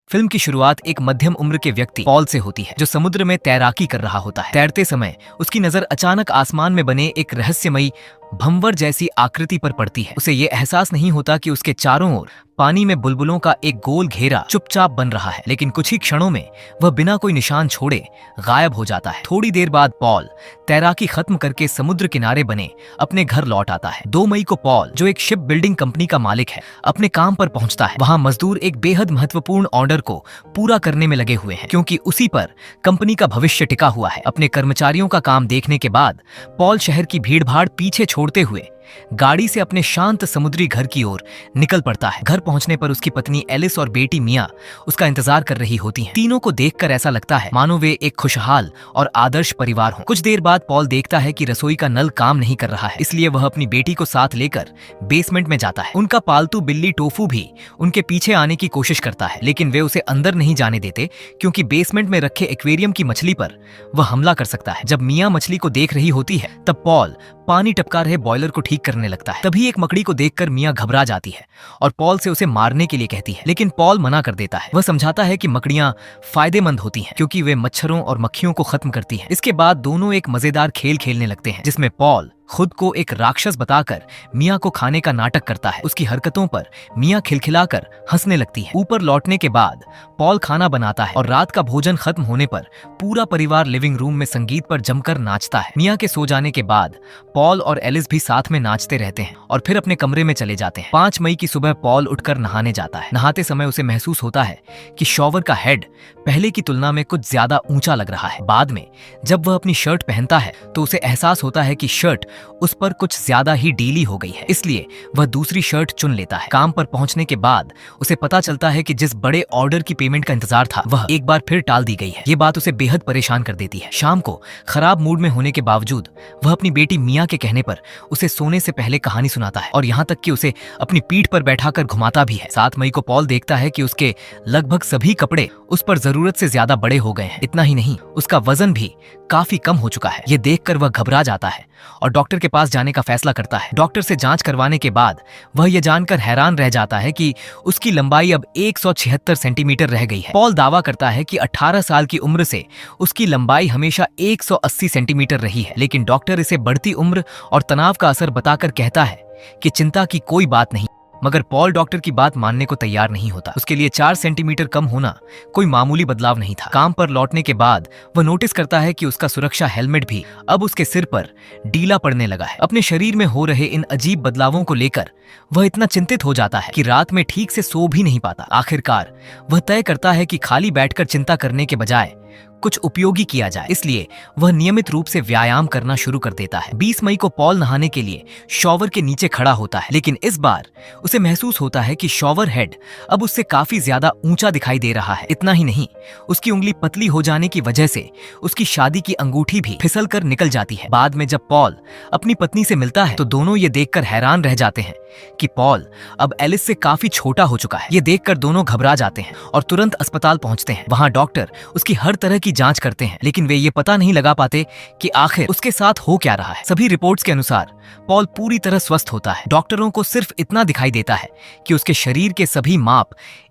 Film की शुरुआत एक मध्यम उम्र के व्यक्ति पॉल से होती है जो समुद्र में तैराकी कर रहा होता है। तैरते समय उसकी नजर अचानक आसमान में बने एक रहस्यमयी भंवर जैसी आकृति पर पड़ती है। उसे ये एहसास नहीं होता कि उसके चारों ओर पानी में बुलबुलों का एक गोल घेरा चुपचाप बन रहा है, लेकिन कुछ ही क्षणों में वह बिना कोई निशान छोड़े गायब हो जाता है। थोड़ी देर बाद पॉल तैराकी खत्म करके समुद्र किनारे बने अपने घर लौट आता है। 2 मई को पॉल, जो एक शिप बिल्डिंग कंपनी का मालिक है, अपने काम पर पहुंचता है। वहां मजदूर एक बेहद महत्वपूर्ण ऑर्डर को पूरा करने में लगे हुए हैं, क्योंकि उसी पर कंपनी का भविष्य टिका हुआ है। अपने कर्मचारियों का काम देखने के बाद पॉल शहर की भीड़भाड़ पीछे छोड़ते हुए गाड़ी से अपने शांत समुद्री घर की ओर निकल पड़ता है। घर पहुंचने पर उसकी पत्नी एलिस और बेटी मिया उसका इंतजार कर रही होती हैं। तीनों को देखकर ऐसा लगता है मानो वे एक खुशहाल और आदर्श परिवार हों। कुछ देर बाद पॉल देखता है कि रसोई का नल काम नहीं कर रहा है, इसलिए वह अपनी बेटी को साथ लेकर बेसमेंट में जाता है। उनका पालतू बिल्ली टोफू भी उनके पीछे आने की कोशिश करता है, लेकिन वे उसे अंदर नहीं जाने देते, क्योंकि बेसमेंट में रखे एक्वेरियम की मछली पर वह हमला कर सकता है। जब मिया मछली को देख रही होती है, तब पॉल पानी टपका रहे बॉयलर को ठीक करने लगता है। तभी एक मकड़ी को देखकर मिया घबरा जाती है और पॉल से उसे मारने के लिए कहती है, लेकिन पॉल मना कर देता है। वह समझाता है कि मकड़ियां फायदेमंद होती हैं, क्योंकि वे मच्छरों और मक्खियों को खत्म करती हैं। इसके बाद दोनों एक मजेदार खेल खेलने लगते हैं, जिसमें पॉल खुद को एक राक्षस बताकर मिया को खाने का नाटक करता है। उसकी हरकतों पर मिया खिलखिलाकर हंसने लगती है। ऊपर लौटने के बाद पॉल खाना बनाता है और रात का भोजन खत्म होने पर पूरा परिवार लिविंग रूम में संगीत पर जमकर नाचता है। मिया के सो जाने के बाद पॉल और एलिस भी साथ में नाचते रहते हैं और फिर अपने कमरे में चले जाते हैं। 5 मई की सुबह पॉल उठकर नहाने जाता है। नहाते समय उसे महसूस होता है कि शॉवर का हेड पहले की तुलना में कुछ ज्यादा ऊंचा लग रहा है। बाद में जब वह अपनी शर्ट पहनता है तो उसे एहसास होता है कि शर्ट उस पर कुछ ज्यादा ही ढीली हो गई है, इसलिए वह दूसरी शर्ट चुन लेता है। काम पर पहुंचने के बाद उसे पता चलता है कि जिस बड़े ऑर्डर की पेमेंट का इंतजार था वह एक बार फिर टाल दी गई है। ये बात उसे बेहद परेशान कर देती है। शाम को खराब मूड में होने के बावजूद वह अपनी बेटी मिया के कहने पर उसे सोने से पहले कहानी सुनाता है और यहाँ तक कि उसे अपनी पीठ पर बैठाकर घुमाता भी है। 7 मई को पॉल देखता है कि उसके लगभग सभी कपड़े उस पर जरूरत से ज्यादा बड़े हो गए हैं। इतना ही नहीं, उसका वजन भी काफी कम हो चुका है। ये देखकर वह घबरा जाता है और डॉक्टर के पास जाने का फैसला करता है। डॉक्टर से जांच करवाने के बाद वह यह जानकर हैरान रह जाता है कि उसकी लंबाई अब 176 सेंटीमीटर रह गई है। पॉल दावा करता है कि 18 साल की उम्र से उसकी लंबाई हमेशा 180 सेंटीमीटर रही है, लेकिन डॉक्टर इसे बढ़ती उम्र और तनाव का असर बताकर कहता है कि चिंता की कोई बात नहीं। मगर पॉल डॉक्टर की बात मानने को तैयार नहीं होता। उसके लिए 4 सेंटीमीटर कम होना कोई मामूली बदलाव नहीं था। काम पर लौटने के बाद वह नोटिस करता है कि उसका सुरक्षा हेलमेट भी अब उसके सिर पर ढीला पड़ने लगा है। अपने शरीर में हो रहे इन अजीब बदलावों को लेकर वह इतना चिंतित हो जाता है कि रात में ठीक से सो भी नहीं पाता। आखिरकार वह तय करता है कि खाली बैठकर चिंता करने के बजाय कुछ उपयोगी किया जाए, इसलिए वह नियमित रूप से व्यायाम करना शुरू कर देता है। 20 मई को पॉल नहाने के लिए शॉवर के नीचे खड़ा होता है, लेकिन इस बार उसे महसूस होता है कि शॉवर हेड अब उससे काफी ज्यादा ऊंचा दिखाई दे रहा है। इतना ही नहीं, उसकी उंगली पतली हो जाने की वजह से उसकी शादी की अंगूठी भी फिसल कर निकल जाती है। बाद में जब पॉल अपनी पत्नी से मिलता है तो दोनों ये देखकर हैरान रह जाते हैं कि पॉल अब एलिस से काफी छोटा हो चुका है। ये देखकर दोनों घबरा जाते हैं और तुरंत अस्पताल पहुंचते हैं। वहां डॉक्टर उसकी हर तरह की जांच करते हैं, लेकिन वे ये पता नहीं लगा पाते कि आखिर उसके साथ हो क्या रहा है। सभी रिपोर्ट्स के अनुसार पॉल पूरी तरह स्वस्थ होता है। डॉक्टरों को सिर्फ इतना दिखाई देता है कि उसके शरीर के सभी माप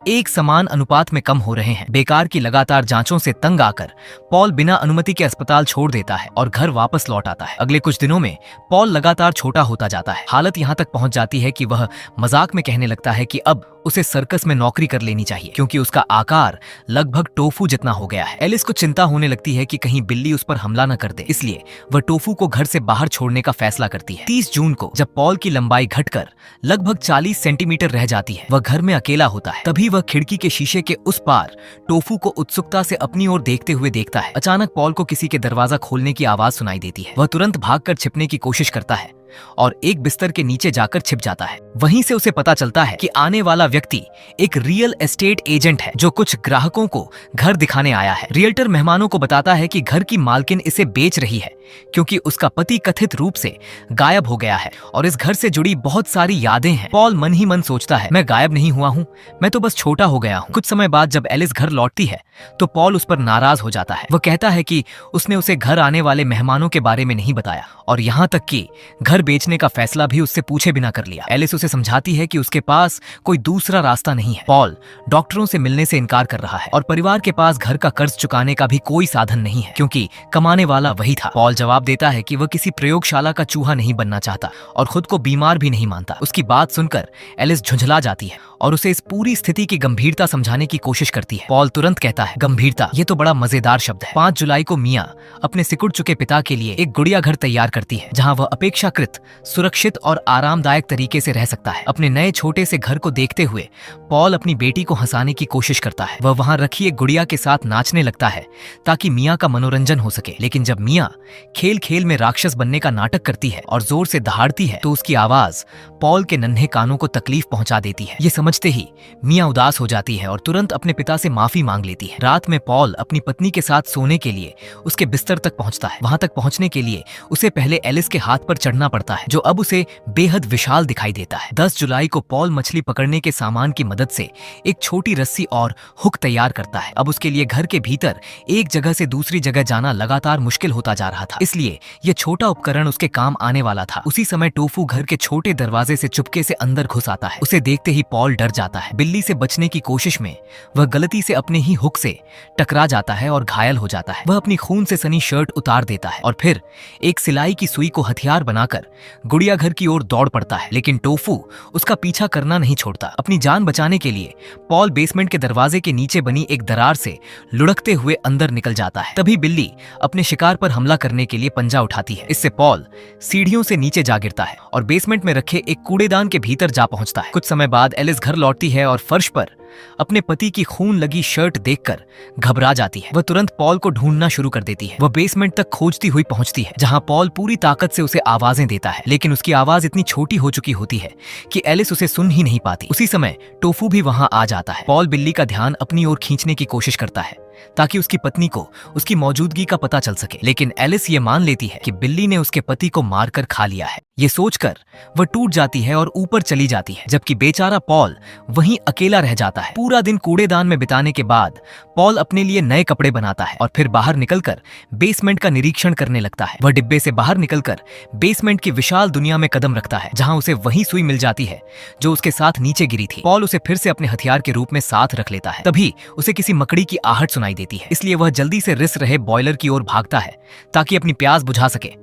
एक समान अनुपात में कम हो रहे हैं। बेकार की लगातार जांचों से तंग आकर पॉल बिना अनुमति के अस्पताल छोड़ देता है और घर वापस लौट आता है। अगले कुछ दिनों में पॉल लगातार छोटा होता जाता है। हालत यहाँ तक पहुंच जाती है कि वह मजाक में कहने लगता है कि अब उसे सर्कस में नौकरी कर लेनी चाहिए, क्योंकि उसका आकार लगभग टोफू जितना हो गया है। एलिस को चिंता होने लगती है कि कहीं बिल्ली उस पर हमला न कर दे, इसलिए वह टोफू को घर से बाहर छोड़ने का फैसला करती है। 30 जून को जब पॉल की लंबाई घटकर लगभग 40 सेंटीमीटर रह जाती है, वह घर में अकेला होता है। तभी वह खिड़की के शीशे के उस पार टोफू को उत्सुकता से अपनी ओर देखते हुए देखता है। अचानक पॉल को किसी के दरवाजा खोलने की आवाज सुनाई देती है। वह तुरंत भागकर छिपने की कोशिश करता है और एक बिस्तर के नीचे जाकर छिप जाता है। वहीं से उसे पता चलता है कि आने वाला व्यक्ति एक रियल एस्टेट एजेंट है जो कुछ ग्राहकों को घर दिखाने आया है। रियल्टर मेहमानों को बताता है कि घर की मालकिन इसे बेच रही है, क्योंकि उसका पति कथित रूप से गायब हो गया है और इस घर से जुड़ी बहुत सारी यादें हैं। पॉल मन ही मन सोचता है, मैं गायब नहीं हुआ हूँ, मैं तो बस छोटा हो गया हूँ। कुछ समय बाद जब एलिस घर लौटती है तो पॉल उस पर नाराज हो जाता है। वह कहता है कि उसने उसे घर आने वाले मेहमानों के बारे में नहीं बताया और यहाँ तक कि घर घर बेचने का फैसला भी उससे पूछे बिना कर लिया। एलिस उसे समझाती है कि उसके पास कोई दूसरा रास्ता नहीं है। पॉल डॉक्टरों से मिलने से इनकार कर रहा है और परिवार के पास घर का कर्ज चुकाने का भी कोई साधन नहीं है, क्योंकि कमाने वाला वही था। पॉल जवाब देता है कि वह किसी प्रयोगशाला का चूहा नहीं बनना चाहता और खुद को बीमार भी नहीं मानता। उसकी बात सुनकर एलिस झुंझला जाती है और उसे इस पूरी स्थिति की गंभीरता समझाने की कोशिश करती है। पॉल तुरंत कहता है, गंभीरता, ये तो बड़ा मजेदार शब्द है। 5 जुलाई को मिया अपने सिकुड़ चुके पिता के लिए एक गुड़िया घर तैयार करती है, जहां वह अपेक्षाकृत सुरक्षित और आरामदायक तरीके से रह सकता है। अपने नए छोटे से घर को देखते हुए पॉल अपनी बेटी को हंसाने की कोशिश करता है। वह वहां रखी एक गुड़िया के साथ नाचने लगता है ताकि मिया का मनोरंजन हो सके। लेकिन जब मिया खेल खेल में राक्षस बनने का नाटक करती है और जोर से दहाड़ती है तो उसकी आवाज पॉल के नन्हे कानों को तकलीफ पहुंचा देती है। ये समझते ही मिया उदास हो जाती है और तुरंत अपने पिता से माफी मांग लेती है। रात में पॉल अपनी पत्नी के साथ सोने के लिए उसके बिस्तर तक पहुंचता है। वहां तक पहुंचने के लिए उसे पहले एलिस के हाथ पर चढ़ना पड़ता है, जो अब उसे बेहद विशाल दिखाई देता है। 10 जुलाई को पॉल मछली पकड़ने के सामान की मदद से एक छोटी रस्सी और हुक तैयार करता है। अब उसके लिए घर के भीतर एक जगह से दूसरी जगह जाना लगातार मुश्किल होता जा रहा था, इसलिए यह छोटा उपकरण उसके काम आने वाला था। उसी समय टोफू घर के छोटे दरवाजे से चुपके से अंदर घुस आता है। उसे देखते ही पॉल डर जाता है। बिल्ली से बचने की कोशिश में वह गलती से अपने ही हुक से टकरा जाता है और घायल हो जाता है। वह अपनी खून से सनी शर्ट उतार देता है और फिर एक सिलाई की सुई को हथियार बनाकर गुड़िया घर की ओर दौड़ पड़ता है, लेकिन टोफू उसका पीछा करना नहीं छोड़ता। अपनी जान बचाने के लिए पॉल बेसमेंट के दरवाजे के नीचे बनी एक दरार से लुढ़कते हुए अंदर निकल जाता है। तभी बिल्ली अपने शिकार पर हमला करने के लिए पंजा उठाती है। इससे पॉल सीढ़ियों से नीचे जा गिरता है और बेसमेंट में रखे एक कूड़ेदान के भीतर जा पहुंचता है। कुछ समय बाद एलिस घर लौटती है और फर्श पर अपने पति की खून लगी शर्ट देखकर घबरा जाती है। वह तुरंत पॉल को ढूंढना शुरू कर देती है। वह बेसमेंट तक खोजती हुई पहुंचती है, जहां पॉल पूरी ताकत से उसे आवाजें देता है, लेकिन उसकी आवाज इतनी छोटी हो चुकी होती है कि एलिस उसे सुन ही नहीं पाती। उसी समय टोफू भी वहां आ जाता है। पॉल बिल्ली का ध्यान अपनी ओर खींचने की कोशिश करता है ताकि उसकी पत्नी को उसकी मौजूदगी का पता चल सके, लेकिन एलिस ये मान लेती है कि बिल्ली ने उसके पति को मारकर खा लिया है। ये सोचकर वह टूट जाती है और ऊपर चली जाती है, जबकि बेचारा पॉल वहीं अकेला रह जाता है। पूरा दिन कूड़ेदान में बिताने के बाद पॉल अपने लिए नए कपड़े बनाता है और फिर बाहर निकलकर बेसमेंट का निरीक्षण करने लगता है। वह डिब्बे से बाहर निकलकर बेसमेंट की विशाल दुनिया में कदम रखता है, जहां उसे वही सुई मिल जाती है जो उसके साथ नीचे गिरी थी। पॉल उसे फिर से अपने हथियार के रूप में साथ रख लेता है। तभी उसे किसी मकड़ी की आहट सुनाई देती है, इसलिए वह जल्दी से रिस रहे बॉयलर की ओर भागता है ताकि अपनी प्यास बुझा सके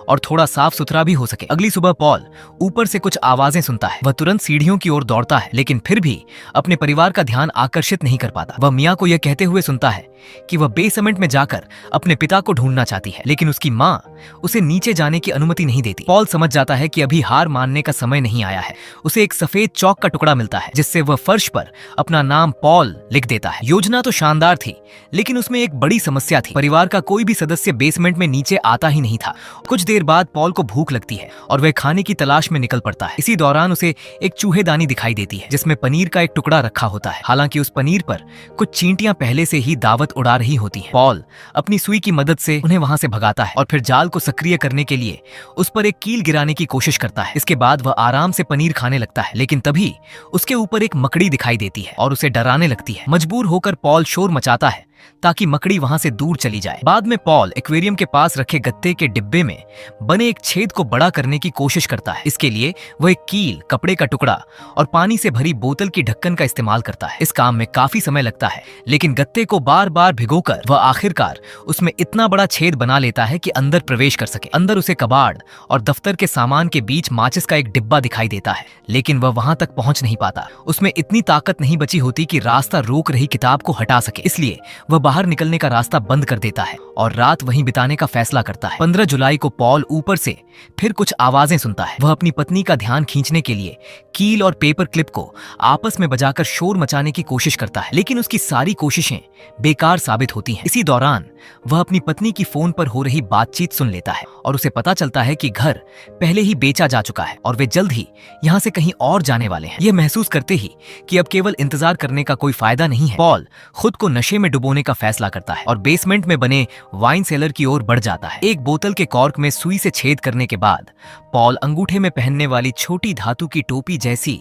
और थोड़ा साफ सुथरा भी हो सके। अगली सुबह पॉल ऊपर से कुछ आवाजें सुनता है। वह तुरंत सीढ़ियों की ओर दौड़ता है, लेकिन फिर भी अपने परिवार का ध्यान आकर्षित नहीं कर पाता। वह मिया को यह कहते हुए सुनता है कि वह बेसमेंट में जाकर अपने पिता को ढूंढना चाहती है, लेकिन उसकी मां उसे नीचे जाने की अनुमति नहीं देती। पॉल समझ जाता है कि अभी हार मानने का समय नहीं आया है। उसे एक सफेद चौक का टुकड़ा मिलता है, जिससे वह फर्श पर अपना नाम पॉल लिख देता है। योजना तो शानदार थी, लेकिन उसमें एक बड़ी समस्या थी। परिवार का कोई भी सदस्य बेसमेंट में नीचे आता ही नहीं था। कुछ देर बाद पॉल को भूख लगती है और वह खाने की तलाश में निकल पड़ता है। इसी दौरान उसे एक चूहेदानी दिखाई देती है, जिसमें पनीर का एक टुकड़ा रखा होता है। हालांकि उस पनीर पर कुछ चींटियां पहले से ही दावत उड़ा रही होती हैं। पॉल अपनी सुई की मदद से उन्हें वहां से भगाता है और फिर जाल को सक्रिय करने के लिए उस पर एक कील गिराने की कोशिश करता है। इसके बाद वह आराम से पनीर खाने लगता है, लेकिन तभी उसके ऊपर एक मकड़ी दिखाई देती है और उसे डराने लगती है। मजबूर होकर पॉल शोर मचाता है ताकि मकड़ी वहां से दूर चली जाए। बाद में पॉल एक्वेरियम के पास रखे गत्ते के डिब्बे में बने एक छेद को बड़ा करने की कोशिश करता है। इसके लिए वह एक कील, कपड़े का टुकड़ा और पानी से भरी बोतल की ढक्कन का इस्तेमाल करता है। इस काम में काफी समय लगता है, लेकिन गत्ते को बार बार भिगोकर वह आखिरकार उसमें इतना बड़ा छेद बना लेता है कि अंदर प्रवेश कर सके। अंदर उसे कबाड़ और दफ्तर के सामान के बीच माचिस का एक डिब्बा दिखाई देता है, लेकिन वह वहां तक पहुंच नहीं पाता। उसमें इतनी ताकत नहीं बची होती कि रास्ता रोक रही किताब को हटा सके, इसलिए वह बाहर निकलने का रास्ता बंद कर देता है और रात वहीं बिताने का फैसला करता है। 15 जुलाई को पॉल ऊपर से फिर कुछ आवाजें सुनता है। वह अपनी पत्नी का ध्यान खींचने के लिए कील और पेपर क्लिप को आपस में बजाकर शोर मचाने की कोशिश करता है, लेकिन उसकी सारी कोशिशें बेकार साबित होती हैं। इसी दौरान वह अपनी पत्नी की फोन पर हो रही बातचीत सुन लेता है और उसे पता चलता है कि घर पहले ही बेचा जा चुका है और वे जल्द ही यहाँ से कहीं और जाने वाले हैं। यह महसूस करते ही कि अब केवल इंतजार करने का कोई फायदा नहीं है, पॉल खुद को नशे में डुबोने का फैसला करता है और बेसमेंट में बने वाइन सेलर की ओर बढ़ जाता है। एक बोतल के कॉर्क में सुई से छेद करने के बाद पॉल अंगूठे में पहनने वाली छोटी धातु की टोपी जैसी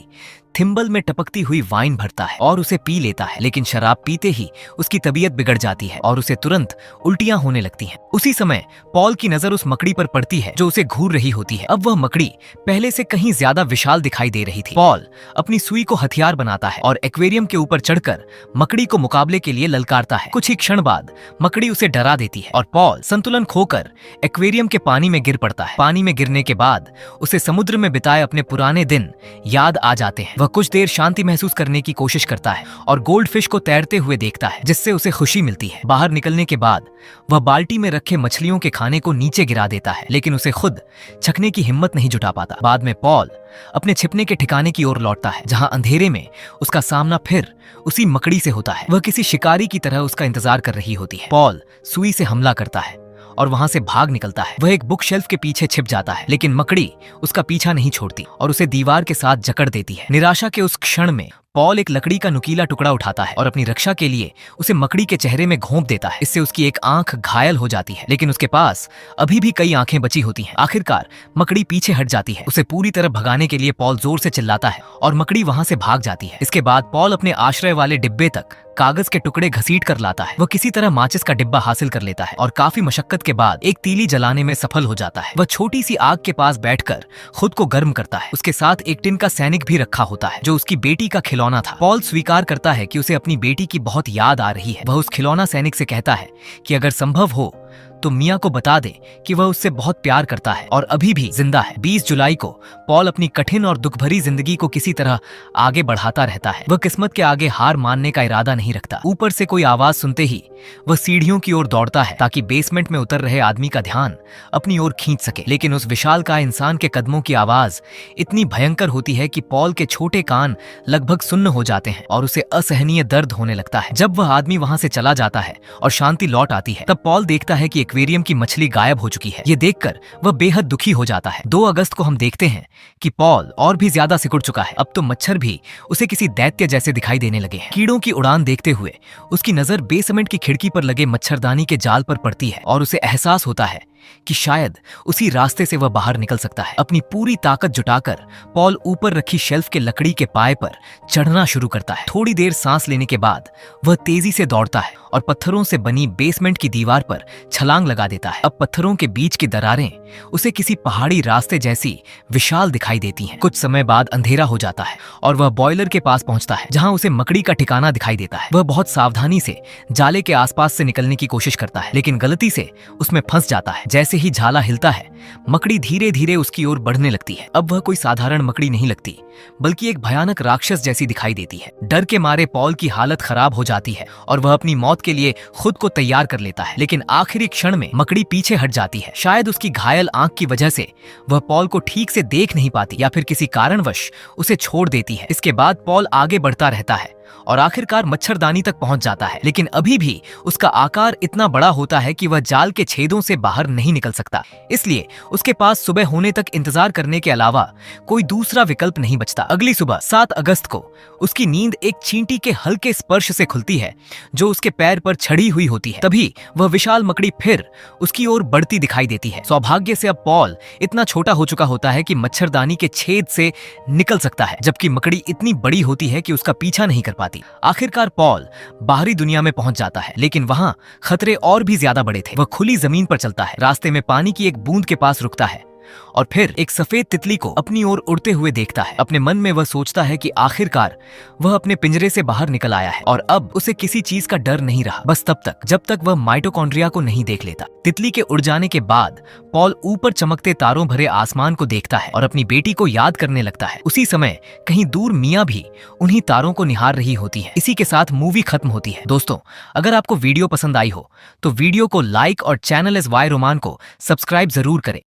थिम्बल में टपकती हुई वाइन भरता है और उसे पी लेता है, लेकिन शराब पीते ही उसकी तबीयत बिगड़ जाती है और उसे तुरंत उल्टियां होने लगती हैं। उसी समय पॉल की नजर उस मकड़ी पर पड़ती है जो उसे घूर रही होती है। अब वह मकड़ी पहले से कहीं ज्यादा विशाल दिखाई दे रही थी। पॉल अपनी सुई को हथियार बनाता है और एक्वेरियम के ऊपर चढ़कर मकड़ी को मुकाबले के लिए ललकारता है। कुछ ही क्षण बाद मकड़ी उसे डरा देती है और पॉल संतुलन खोकर एक्वेरियम के पानी में गिर पड़ता है। पानी में गिरने के बाद उसे समुद्र में बिताए अपने पुराने दिन याद आ जाते हैं। वह कुछ देर शांति महसूस करने की कोशिश करता है और गोल्डफिश को तैरते हुए देखता है, जिससे उसे खुशी मिलती है। बाहर निकलने के बाद वह बाल्टी में रखे मछलियों के खाने को नीचे गिरा देता है, लेकिन उसे खुद छकने की हिम्मत नहीं जुटा पाता। बाद में पॉल अपने छिपने के ठिकाने की ओर लौटता है, जहां अंधेरे में उसका सामना फिर उसी मकड़ी से होता है। वह किसी शिकारी की तरह उसका इंतजार कर रही होती है। पॉल सुई से हमला करता है और वहां से भाग निकलता है। वह एक बुक शेल्फ के पीछे छिप जाता है, लेकिन मकड़ी उसका पीछा नहीं छोड़ती और उसे दीवार के साथ जकड़ देती है। निराशा के उस क्षण में पॉल एक लकड़ी का नुकीला टुकड़ा उठाता है और अपनी रक्षा के लिए उसे मकड़ी के चेहरे में घोंप देता है। इससे उसकी एक आंख घायल हो जाती है, लेकिन उसके पास अभी भी कई आंखें बची होती हैं। आखिरकार मकड़ी पीछे हट जाती है। उसे पूरी तरह भगाने के लिए पॉल जोर से चिल्लाता है और मकड़ी वहां से भाग जाती है। इसके बाद पॉल अपने आश्रय वाले डिब्बे तक कागज के टुकड़े घसीट कर लाता है। वह किसी तरह माचिस का डिब्बा हासिल कर लेता है और काफी मशक्कत के बाद एक तीली जलाने में सफल हो जाता है। वह छोटी सी आग के पास बैठकर खुद को गर्म करता है। उसके साथ एक टिन का सैनिक भी रखा होता है, जो उसकी बेटी का खिलौना था। पॉल स्वीकार करता है कि उसे अपनी बेटी की बहुत याद आ रही है। वह उस खिलौना सैनिक से कहता है कि अगर संभव हो तो मिया को बता दे कि वह उससे बहुत प्यार करता है और अभी भी जिंदा है। 20 जुलाई को पॉल अपनी कठिन और दुख भरी जिंदगी को किसी तरह आगे बढ़ाता रहता है। वह किस्मत के आगे हार मानने का इरादा नहीं रखता। ऊपर से कोई आवाज सुनते ही वह सीढ़ियों की ओर दौड़ता है ताकि बेसमेंट में उतर रहे आदमी का ध्यान अपनी ओर खींच सके, लेकिन उस विशालकाय इंसान के कदमों की आवाज इतनी भयंकर होती है कि पॉल के छोटे कान लगभग सुन्न हो जाते हैं और उसे असहनीय दर्द होने लगता है। जब वह आदमी वहां से चला जाता है और शांति लौट आती है, तब पॉल देखता है कि एक्वेरियम की मछली गायब हो चुकी है। ये देखकर वह बेहद दुखी हो जाता है। 2 अगस्त को हम देखते हैं कि पॉल और भी ज्यादा सिकुड़ चुका है। अब तो मच्छर भी उसे किसी दैत्य जैसे दिखाई देने लगे हैं। कीड़ों की उड़ान देखते हुए उसकी नजर बेसमेंट की खिड़की पर लगे मच्छरदानी के जाल पर पड़ती है और उसे एहसास होता है कि शायद उसी रास्ते से वह बाहर निकल सकता है। अपनी पूरी ताकत जुटाकर पॉल ऊपर रखी शेल्फ के लकड़ी के पाए पर चढ़ना शुरू करता है। थोड़ी देर सांस लेने के बाद वह तेजी से दौड़ता है और पत्थरों से बनी बेसमेंट की दीवार पर छलांग लगा देता है। अब पत्थरों के बीच की दरारें उसे किसी पहाड़ी रास्ते जैसी विशाल दिखाई देती हैं। कुछ समय बाद अंधेरा हो जाता है और वह बॉयलर के पास पहुंचता है, जहां उसे मकड़ी का ठिकाना दिखाई देता है। वह बहुत सावधानी से जाले के आसपास से निकलने की कोशिश करता है, लेकिन गलती से उसमें फंस जाता है। जैसे ही झाला हिलता है, मकड़ी धीरे धीरे उसकी ओर बढ़ने लगती है। अब वह कोई साधारण मकड़ी नहीं लगती, बल्कि एक भयानक राक्षस जैसी दिखाई देती है। डर के मारे पॉल की हालत खराब हो जाती है और वह अपनी मौत के लिए खुद को तैयार कर लेता है, लेकिन आखिरी क्षण में मकड़ी पीछे हट जाती है। शायद उसकी घायल आंख की वजह से वह पॉल को ठीक से देख नहीं पाती या फिर किसी कारणवश उसे छोड़ देती है। इसके बाद पॉल आगे बढ़ता रहता है और आखिरकार मच्छरदानी तक पहुंच जाता है, लेकिन अभी भी उसका आकार इतना बड़ा होता है कि वह जाल के छेदों से बाहर नहीं निकल सकता। इसलिए उसके पास सुबह होने तक इंतजार करने के अलावा कोई दूसरा विकल्प नहीं बचता। अगली सुबह 7 अगस्त को उसकी नींद एक चींटी के हल्के स्पर्श से खुलती है जो उसके पैर पर छड़ी हुई होती है। तभी वह विशाल मकड़ी फिर उसकी ओर बढ़ती दिखाई देती है। सौभाग्य से अब पॉल इतना छोटा हो चुका होता है कि मच्छरदानी के छेद से निकल सकता है, जबकि मकड़ी इतनी बड़ी होती है कि उसका पीछा नहीं कर पाती। आखिरकार पॉल बाहरी दुनिया में पहुंच जाता है, लेकिन वहां खतरे और भी ज्यादा बड़े थे। वह खुली जमीन पर चलता है, रास्ते में पानी की एक बूंद के पास रुकता है और फिर एक सफेद तितली को अपनी ओर उड़ते हुए देखता है। अपने मन में वह सोचता है कि आखिरकार वह अपने पिंजरे से बाहर निकल आया है और अब उसे किसी चीज का डर नहीं रहा, बस तब तक जब तक वह माइटोकॉन्ड्रिया को नहीं देख लेता। तितली के उड़ जाने के बाद पॉल ऊपर चमकते तारों भरे आसमान को देखता है और अपनी बेटी को याद करने लगता है। उसी समय कहीं दूर मिया भी उन्हीं तारों को निहार रही होती है। इसी के साथ मूवी खत्म होती है। दोस्तों, अगर आपको वीडियो पसंद आई हो तो वीडियो को लाइक और चैनल एस वाई रोमान को सब्सक्राइब जरूर करें।